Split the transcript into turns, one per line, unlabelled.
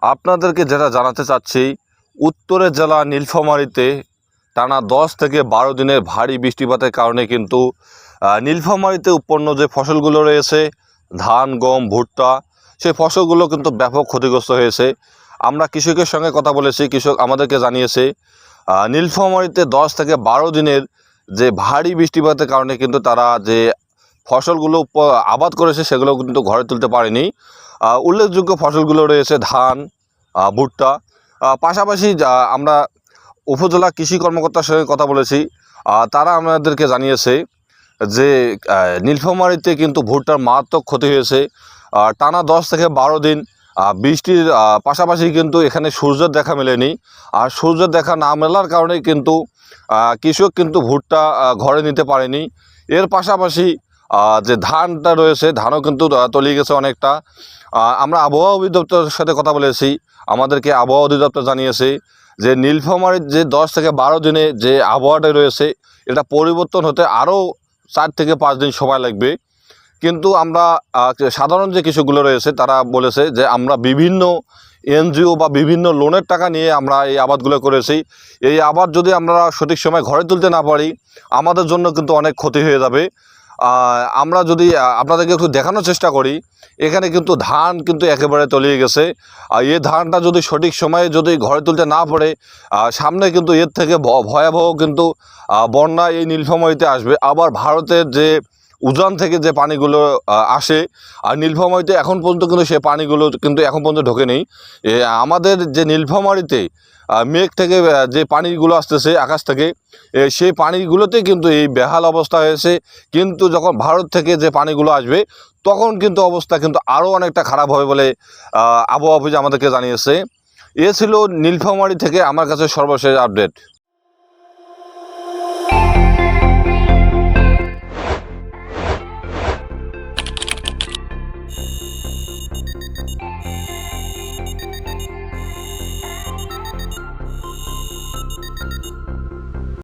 আপনাদেরকে যেটা জানাতে চাচ্ছি, উত্তরের জেলা নীলফামারীতে টানা 10 থেকে 12 দিনের ভারী বৃষ্টিপাতের কারণে কিন্তু নীলফামারীতে উৎপন্ন যে ফসলগুলো রয়েছে, ধান, গম, ভুট্টা, সেই ফসলগুলো কিন্তু ব্যাপক ক্ষতিগ্রস্ত হয়েছে। আমরা কৃষকের সঙ্গে কথা বলেছি, কৃষক আমাদেরকে জানিয়েছে নীলফামারীতে 10 থেকে 12 দিনের যে ভারী বৃষ্টিপাতের কারণে কিন্তু তারা যে ফসলগুলো আবাদ করেছে সেগুলো কিন্তু ঘরে তুলতে পারেনি। উল্লেখযোগ্য ফসলগুলো রয়েছে ধান, ভুট্টা। পাশাপাশি আমরা উপজেলা কৃষি কর্মকর্তার সঙ্গে কথা বলেছি, তারা আমাদেরকে জানিয়েছে যে নীলফামারীতে কিন্তু ভুট্টার মারাত্মক ক্ষতি হয়েছে। টানা 10 থেকে 12 দিন বৃষ্টির পাশাপাশি কিন্তু এখানে সূর্যের দেখা মেলেনি। আর সূর্যের দেখা না মেলার কারণে কিন্তু কৃষক কিন্তু ভুট্টা ঘরে নিতে পারেনি। এর পাশাপাশি যে ধানটা রয়েছে, ধানও কিন্তু তলিয়ে গেছে অনেকটা। আমরা আবহাওয়া অধিদপ্তরের সাথে কথা বলেছি, আমাদেরকে আবহাওয়া অধিদপ্তর জানিয়েছে যে নীলফামারীর যে 10 থেকে 12 দিনে যে আবহাওয়াটা রয়েছে, এটা পরিবর্তন হতে আরও 4 থেকে 5 দিন সময় লাগবে। কিন্তু আমরা সাধারণ যে কৃষকগুলো রয়েছে তারা বলেছে যে আমরা বিভিন্ন এনজিও বা বিভিন্ন লোনের টাকা নিয়ে আমরা এই আবাদগুলো করেছি। এই আবাদ যদি আমরা সঠিক সময় ঘরে তুলতে না পারি, আমাদের জন্য কিন্তু অনেক ক্ষতি হয়ে যাবে। আমরা যদি আপনাদেরকে একটু দেখানোর চেষ্টা করি, এখানে কিন্তু ধান কিন্তু একেবারে তলিয়ে গেছে। এই ধানটা যদি সঠিক সময়ে যদি ঘরে তুলতে না পারে, সামনে কিন্তু এর থেকে ভয়াবহ কিন্তু বন্যা এই নীলফামারীতে আসবে। আবার ভারতের যে উজান থেকে যে পানিগুলো আসে, আর নীলফামারীতে এখন পর্যন্ত কিন্তু সে পানিগুলো কিন্তু এখন পর্যন্ত ঢোকেনি। আমাদের যে নীলফামারীতে মেঘ থেকে যে পানিগুলো আসতেছে আকাশ থেকে, সেই পানিগুলোতে কিন্তু এই বেহাল অবস্থা হয়েছে। কিন্তু যখন ভারত থেকে যে পানিগুলো আসবে তখন কিন্তু অবস্থা কিন্তু আরও অনেকটা খারাপ হবে বলে আবহাওয়া অফিস আমাদেরকে জানিয়েছে। এ ছিল নীলফামারী থেকে আমার কাছে সর্বশেষ আপডেট।